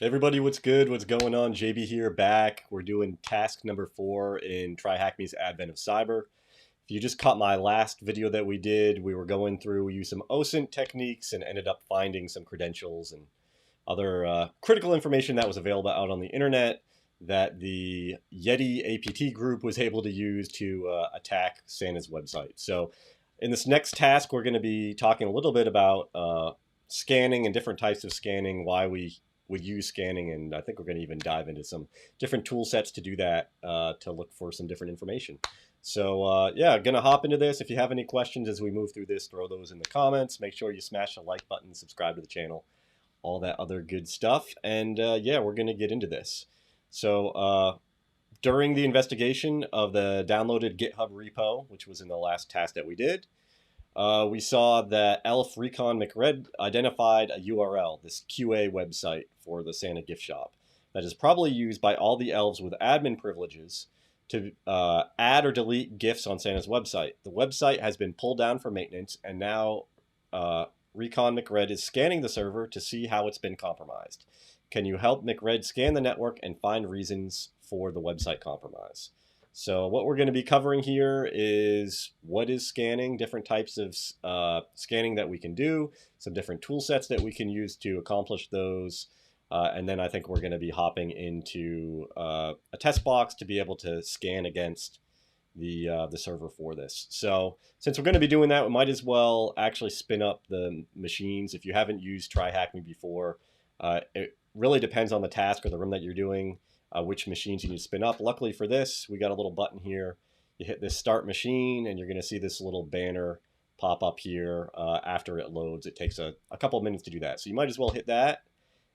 Hey everybody, what's good? What's going on? JB here, back. We're doing task number 4 in TryHackMe's Advent of Cyber. If you just caught my last video that we did, we were going through, we used some OSINT techniques and ended up finding some credentials and other critical information that was available out on the internet that the Yeti APT group was able to use to attack Santa's website. So in this next task, we're going to be talking a little bit about scanning and different types of scanning, why we would use scanning, and I think we're going to even dive into some different tool sets to do that, to look for some different information. So yeah, gonna hop into this. If you have any questions as we move through this, throw those in the comments. Make sure you smash the like button, subscribe to the channel, all that other good stuff. And yeah, we're gonna get into this. So during the investigation of the downloaded GitHub repo, which was in the last task that we did, we saw that Elf Recon McRed identified a URL, this QA website for the Santa gift shop, that is probably used by all the elves with admin privileges to add or delete gifts on Santa's website. The website has been pulled down for maintenance, and now Recon McRed is scanning the server to see how it's been compromised. Can you help McRed scan the network and find reasons for the website compromise? So what we're going to be covering here is what is scanning, different types of scanning that we can do, some different tool sets that we can use to accomplish those. And then I think we're going to be hopping into a test box to be able to scan against the server for this. So since we're going to be doing that, we might as well actually spin up the machines. If you haven't used TryHackMe before, it really depends on the task or the room that you're doing, which machines you need to spin up. Luckily for this, we got a little button here. You hit this start machine and you're going to see this little banner pop up here after it loads. It takes a couple of minutes to do that. So you might as well hit that.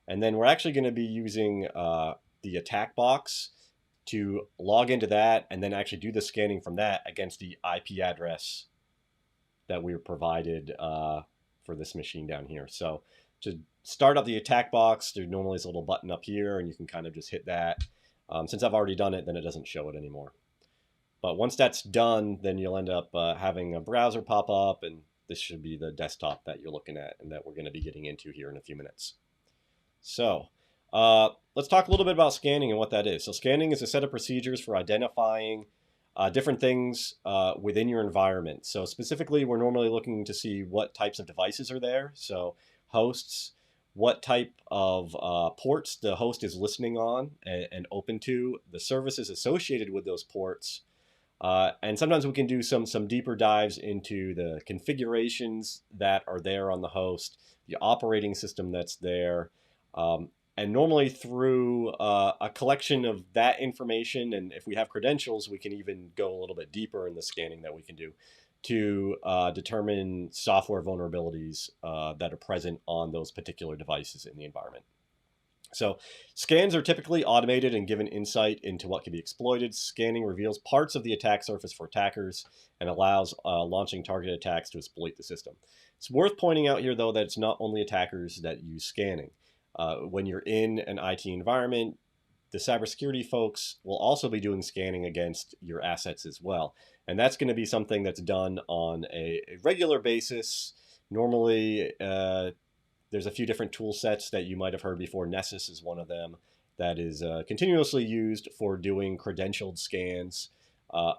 And then we're actually going to be using the attack box to log into that and then actually do the scanning from that against the IP address that we were provided for this machine down here. So to start up the attack box, there normally is a little button up here and you can kind of just hit that. Since I've already done it, then it doesn't show it anymore. But once that's done, then you'll end up having a browser pop up, and this should be the desktop that you're looking at and that we're going to be getting into here in a few minutes. So let's talk a little bit about scanning and what that is. So scanning is a set of procedures for identifying different things within your environment. So specifically, we're normally looking to see what types of devices are there. So hosts, what type of ports the host is listening on and open to, the services associated with those ports. And sometimes we can do some deeper dives into the configurations that are there on the host, the operating system that's there. And normally through a collection of that information, and if we have credentials, we can even go a little bit deeper in the scanning that we can do to determine software vulnerabilities that are present on those particular devices in the environment. So scans are typically automated and given insight into what can be exploited. Scanning reveals parts of the attack surface for attackers and allows launching targeted attacks to exploit the system. It's worth pointing out here, though, that it's not only attackers that use scanning. When you're in an IT environment, the cybersecurity folks will also be doing scanning against your assets as well. And that's going to be something that's done on a regular basis. Normally, there's a few different tool sets that you might have heard before. Nessus is one of them that is continuously used for doing credentialed scans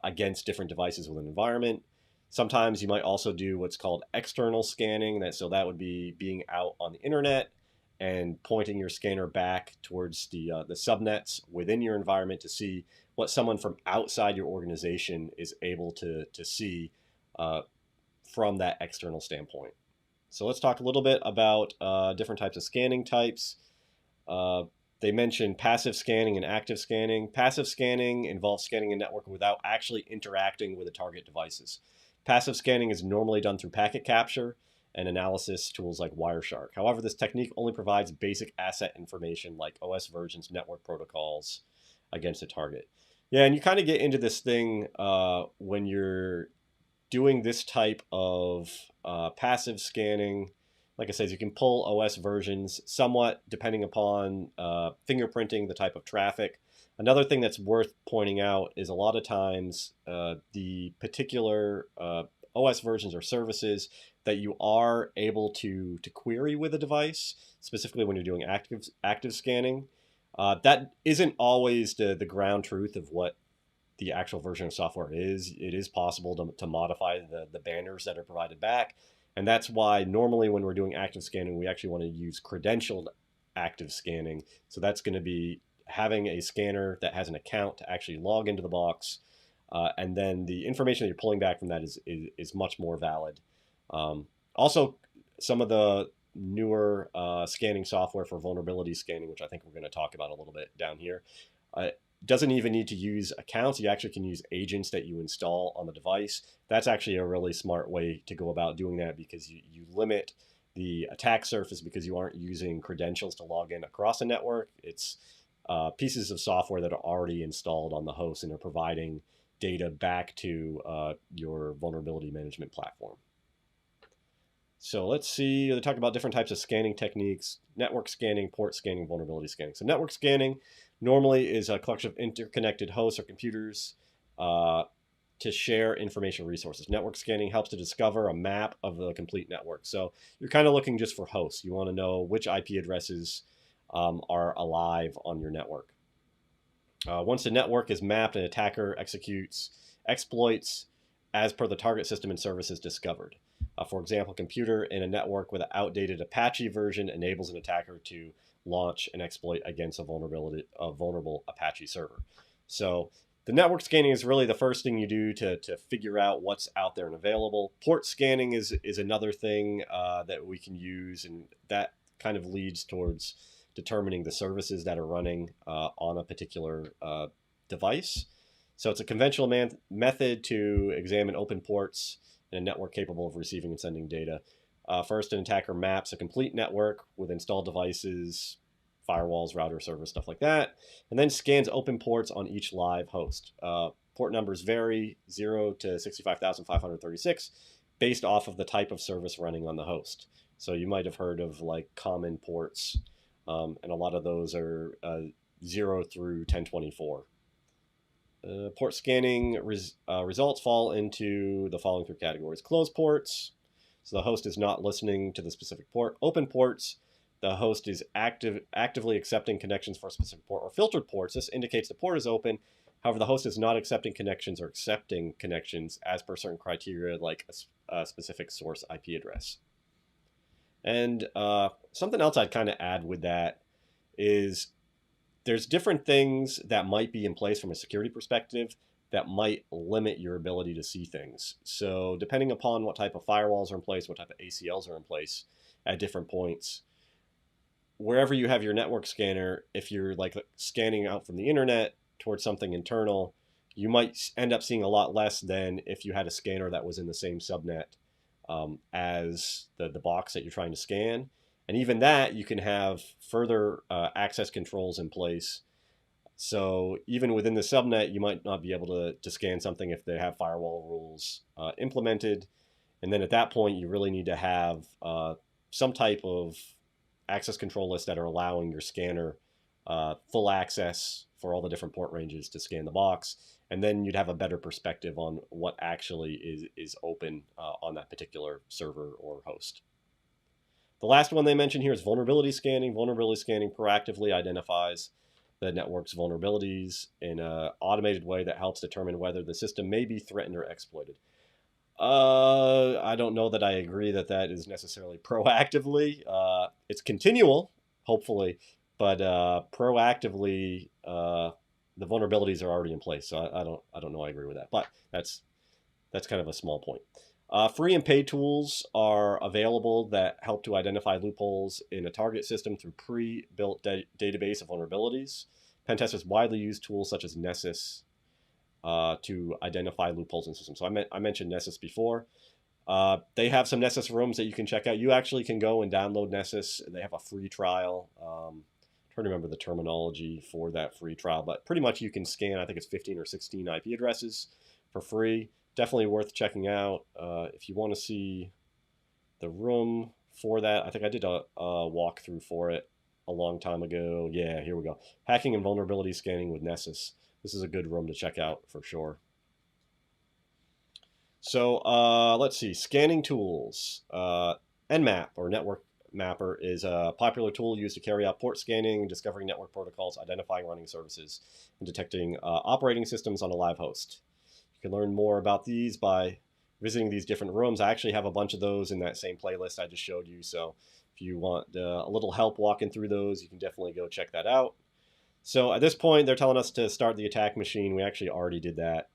against different devices within an environment. Sometimes you might also do what's called external scanning. So that would be being out on the internet and pointing your scanner back towards the subnets within your environment to see what someone from outside your organization is able to see from that external standpoint. So let's talk a little bit about different types of scanning types. They mentioned passive scanning and active scanning. Passive scanning involves scanning a network without actually interacting with the target devices. Passive scanning is normally done through packet capture and analysis tools like Wireshark. However, this technique only provides basic asset information like OS versions, network protocols against a target. Yeah, and you kind of get into this thing when you're doing this type of passive scanning. Like I said, you can pull OS versions somewhat depending upon fingerprinting the type of traffic. Another thing that's worth pointing out is a lot of times the particular OS versions or services that you are able to query with a device, specifically when you're doing active scanning. That isn't always the ground truth of what the actual version of software is. It is possible to modify the banners that are provided back. And that's why normally when we're doing active scanning, we actually want to use credentialed active scanning. So that's going to be having a scanner that has an account to actually log into the box. And then the information that you're pulling back from that is much more valid. Also, some of the newer scanning software for vulnerability scanning, which I think we're going to talk about a little bit down here, doesn't even need to use accounts. You actually can use agents that you install on the device. That's actually a really smart way to go about doing that, because you limit the attack surface because you aren't using credentials to log in across a network. It's pieces of software that are already installed on the host and are providing data back to your vulnerability management platform. So let's see, they talk about different types of scanning techniques: network scanning, port scanning, vulnerability scanning. So network scanning normally is a collection of interconnected hosts or computers to share information resources. Network scanning helps to discover a map of the complete network. So you're kind of looking just for hosts. You want to know which IP addresses are alive on your network. Once the network is mapped, an attacker executes exploits as per the target system and services discovered. For example, a computer in a network with an outdated Apache version enables an attacker to launch an exploit against a vulnerable Apache server. So the network scanning is really the first thing you do to figure out what's out there and available. Port scanning is another thing that we can use, and that kind of leads towards determining the services that are running on a particular device. So it's a conventional method to examine open ports in a network capable of receiving and sending data. First, an attacker maps a complete network with installed devices, firewalls, routers, servers, stuff like that, and then scans open ports on each live host. Port numbers vary 0 to 65,536 based off of the type of service running on the host. So you might have heard of like common ports, and a lot of those are 0 through 1024. Port scanning results fall into the following three categories: closed ports, so the host is not listening to the specific port; open ports, the host is actively accepting connections for a specific port; or filtered ports, this indicates the port is open, however the host is not accepting connections or accepting connections as per certain criteria like a specific source IP address. And something else I'd kind of add with that is there's different things that might be in place from a security perspective that might limit your ability to see things. So depending upon what type of firewalls are in place, what type of ACLs are in place at different points, wherever you have your network scanner, if you're like scanning out from the internet towards something internal, you might end up seeing a lot less than if you had a scanner that was in the same subnet as the box that you're trying to scan. And even that, you can have further access controls in place. So even within the subnet, you might not be able to scan something if they have firewall rules implemented. And then at that point, you really need to have some type of access control list that are allowing your scanner full access for all the different port ranges to scan the box. And then you'd have a better perspective on what actually is open on that particular server or host. The last one they mention here is vulnerability scanning. Vulnerability scanning proactively identifies the network's vulnerabilities in an automated way that helps determine whether the system may be threatened or exploited. I don't know that I agree that is necessarily proactively. It's continual, hopefully, but proactively, the vulnerabilities are already in place. So I don't know I agree with that, but that's kind of a small point. Free and paid tools are available that help to identify loopholes in a target system through pre-built database of vulnerabilities. Pen testers widely use tools such as Nessus to identify loopholes in systems. So I mentioned Nessus before. They have some Nessus rooms that you can check out. You actually can go and download Nessus. They have a free trial. I'm trying to remember the terminology for that free trial, but pretty much you can scan, I think it's 15 or 16 IP addresses for free. Definitely worth checking out. If you want to see the room for that, I think I did a walkthrough for it a long time ago. Yeah, here we go. Hacking and vulnerability scanning with Nessus. This is a good room to check out for sure. So let's see, scanning tools. Nmap, or Network Mapper, is a popular tool used to carry out port scanning, discovering network protocols, identifying running services, and detecting operating systems on a live host. You can learn more about these by visiting these different rooms. I actually have a bunch of those in that same playlist I just showed you, so if you want a little help walking through those, you can definitely go check that out. So at this point, they're telling us to start the attack machine. We actually already did that.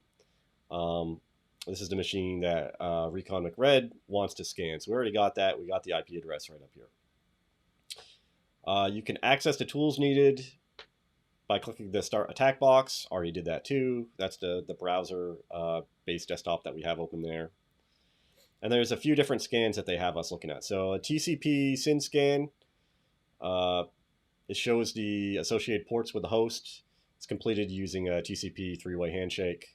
This is the machine that Recon McRed wants to scan. So we already got that. We got the IP address right up here. You can access the tools needed by clicking the Start Attack box. Already did that too. That's the browser-based desktop that we have open there. And there's a few different scans that they have us looking at. So a TCP Synscan, it shows the associated ports with the host. It's completed using a TCP three-way handshake.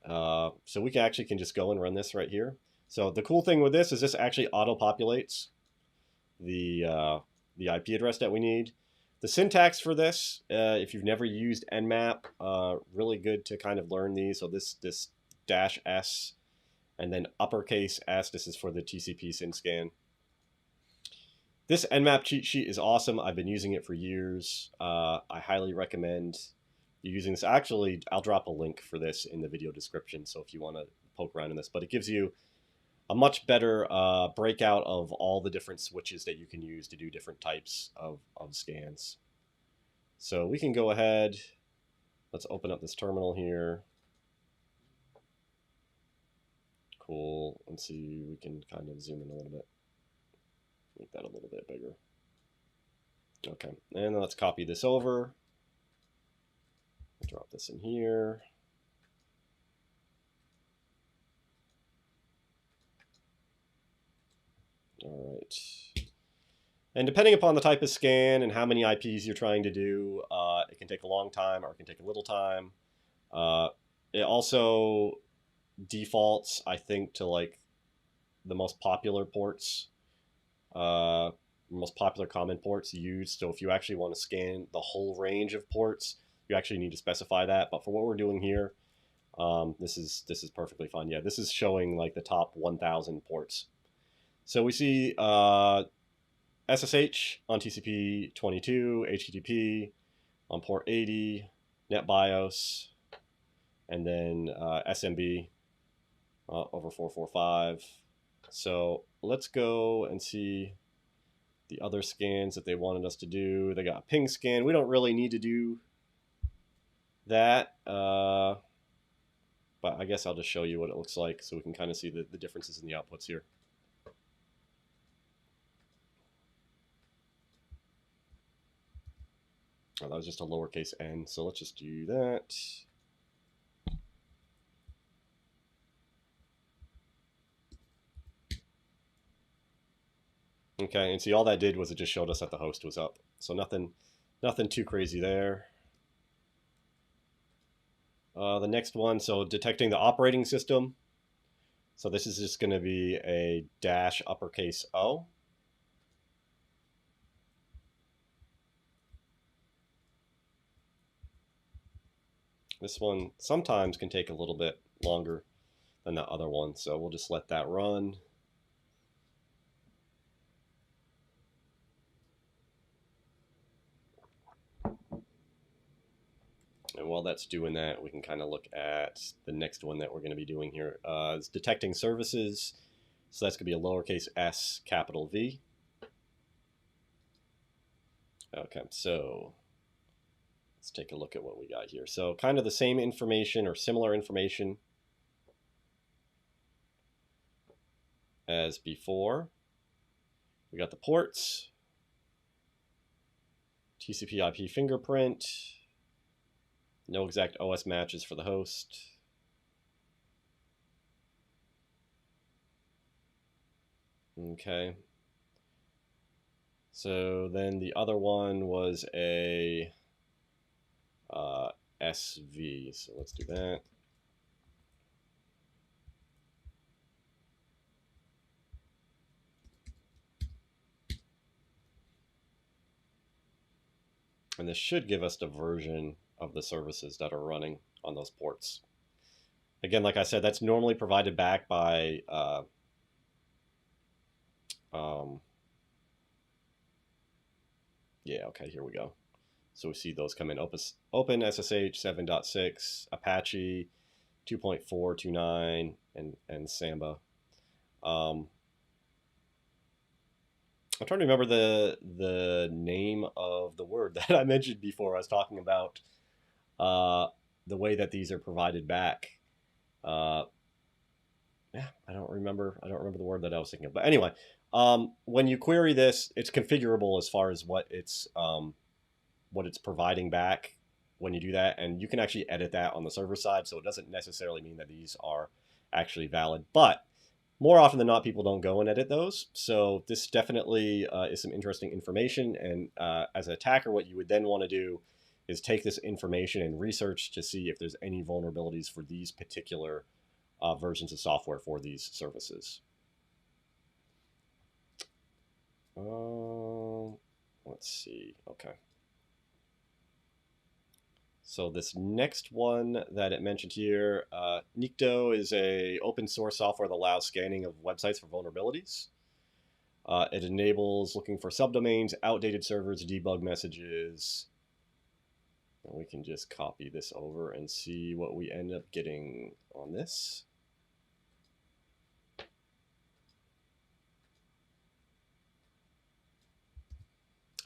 So we can just go and run this right here. So the cool thing with this is this actually auto-populates the IP address that we need. The syntax for this, if you've never used Nmap, really good to kind of learn these. So this -S and then uppercase S, this is for the TCP Synscan. This Nmap cheat sheet is awesome. I've been using it for years. I highly recommend you using this. Actually, I'll drop a link for this in the video description, so if you want to poke around in this. But it gives you a much better breakout of all the different switches that you can use to do different types of scans. So we can go ahead. Let's open up this terminal here. Cool. Let's see, we can kind of zoom in a little bit. Make that a little bit bigger. Okay, and let's copy this over. Drop this in here. All right. And depending upon the type of scan and how many IPs you're trying to do, it can take a long time or it can take a little time. It also defaults, I think, to like the most popular ports, most popular common ports used. So if you actually want to scan the whole range of ports, you actually need to specify that. But for what we're doing here, this is perfectly fine. Yeah, this is showing like the top 1,000 ports. So we see SSH on TCP 22, HTTP on port 80, NetBIOS, and then SMB over 445. So let's go and see the other scans that they wanted us to do. They got a ping scan. We don't really need to do that, but I guess I'll just show you what it looks like so we can kind of see the differences in the outputs here. Oh, that was just a lowercase n, so let's just do that. Okay, and see, all that did was it just showed us that the host was up. So nothing too crazy there. The next one, so detecting the operating system. So this is just going to be a -O. This one sometimes can take a little bit longer than the other one, so we'll just let that run. And while that's doing that, we can kind of look at the next one that we're going to be doing here. It's detecting services. So that's going to be a lowercase s, capital V. Okay, so let's take a look at what we got here. So kind of the same information or similar information as before. We got the ports, TCP IP fingerprint, no exact OS matches for the host. Okay. So then the other one was a SV. So let's do that. And this should give us the version of the services that are running on those ports. Again, like I said, that's normally provided back by yeah, okay, here we go. So we see those come in. Open SSH 7.6, Apache 2.429, and Samba. I'm trying to remember the name of the word that I mentioned before. I was talking about the way that these are provided back. Yeah, I don't remember the word that I was thinking of. But anyway, when you query this, it's configurable as far as what it's providing back when you do that, and you can actually edit that on the server side. So it doesn't necessarily mean that these are actually valid, but more often than not, people don't go and edit those. So this definitely is some interesting information. And as an attacker, what you would then want to do is take this information and research to see if there's any vulnerabilities for these particular versions of software for these services. Let's see. Okay. So this next one that it mentioned here, Nikto is a open source software that allows scanning of websites for vulnerabilities. It enables looking for subdomains, outdated servers, debug messages. And we can just copy this over and see what we end up getting on this.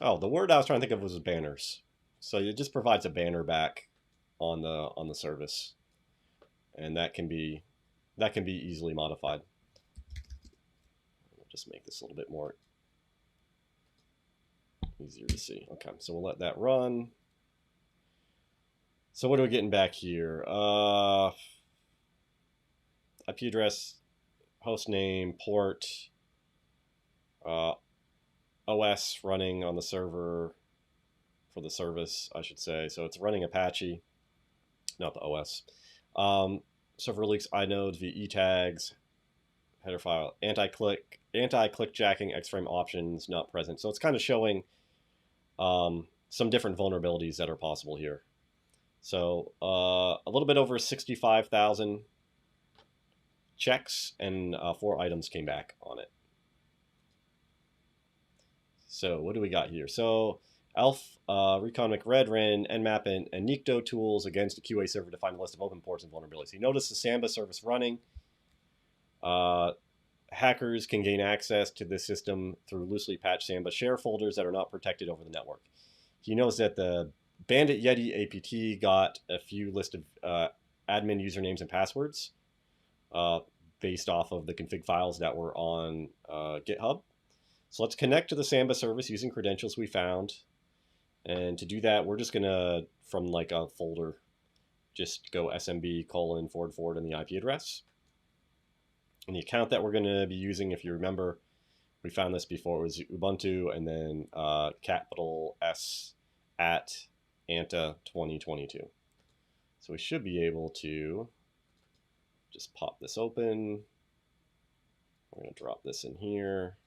Oh, the word I was trying to think of was banners. So it just provides a banner back on the service, and that can be easily modified. We'll just make this a little bit more easier to see. Okay, so we'll let that run. So what are we getting back here? IP address, host name, port, OS running on the server for the service, I should say. So it's running Apache, not the OS. Server leaks inode via tags, header file, anti-click jacking, X-frame options not present. So it's kind of showing some different vulnerabilities that are possible here. So a little bit over 65,000 checks, and 4 items came back on it. So what do we got here? So ELF, Recon McRed ran Nmap and Nikto tools against a QA server to find a list of open ports and vulnerabilities. You notice the Samba service running. Hackers can gain access to this system through loosely patched Samba share folders that are not protected over the network. You notice that the Bandit Yeti APT got a few list of admin usernames and passwords based off of the config files that were on GitHub. So let's connect to the Samba service using credentials we found. And to do that, we're just going to, from like a folder, just go smb:// and the IP address. And the account that we're going to be using, if you remember, we found this before, it was Ubuntu and then capital S at Anta 2022. So we should be able to just pop this open. We're going to drop this in here.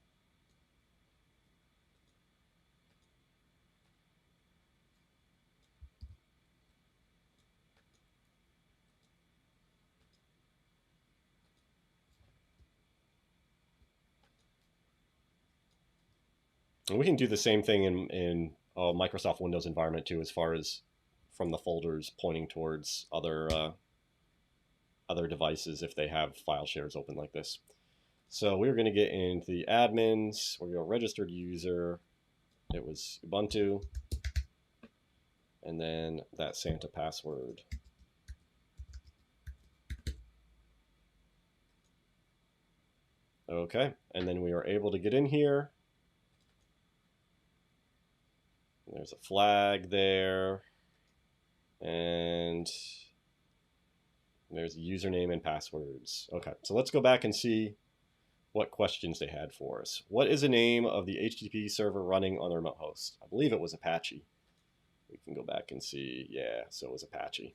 And we can do the same thing in Microsoft Windows environment too, as far as from the folders pointing towards other devices if they have file shares open like this. So we're going to get into the admins. We're going to go registered user. It was Ubuntu. And then that Santa password. Okay, and then we are able to get in here. There's a flag there. And there's a username and passwords. Okay, so let's go back and see what questions they had for us. What is the name of the HTTP server running on the remote host? I believe it was Apache. We can go back and see. Yeah, so it was Apache.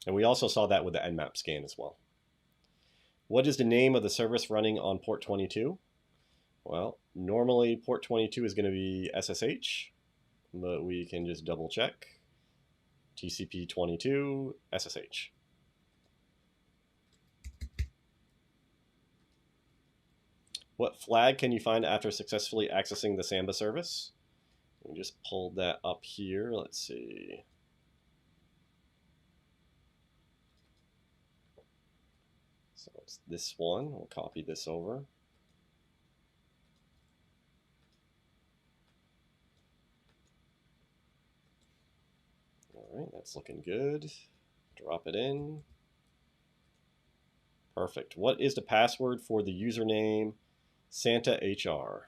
And we also saw that with the Nmap scan as well. What is the name of the service running on port 22? Well, normally port 22 is going to be SSH, but we can just double check. TCP 22 SSH. What flag can you find after successfully accessing the Samba service? We just pulled that up here. Let's see. So it's this one. We'll copy this over. All right, that's looking good. Drop it in. Perfect. What is the password for the username SantaHR?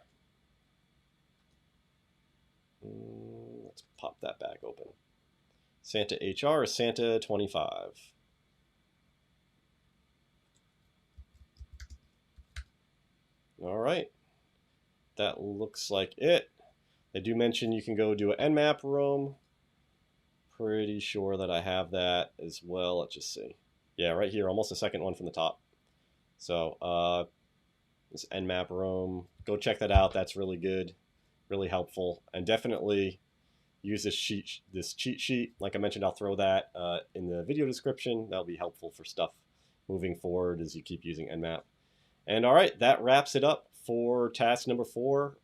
Let's pop that back open. SantaHR is Santa25. All right. That looks like it. They do mention you can go do an Nmap room. Pretty sure that I have that as well. Let's just see. Yeah, right here, almost the second one from the top. So this Nmap room, go check that out. That's really good, really helpful, and definitely use this cheat sheet. Like I mentioned, I'll throw that in the video description. That'll be helpful for stuff moving forward as you keep using Nmap. And all right, that wraps it up for task number 4.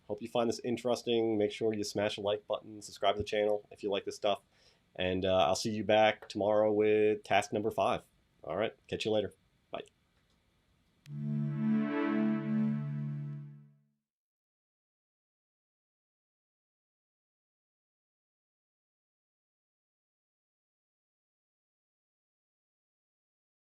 Hope you find this interesting. Make sure you smash the like button, subscribe to the channel if you like this stuff. And I'll see you back tomorrow with task number 5. All right, catch you later.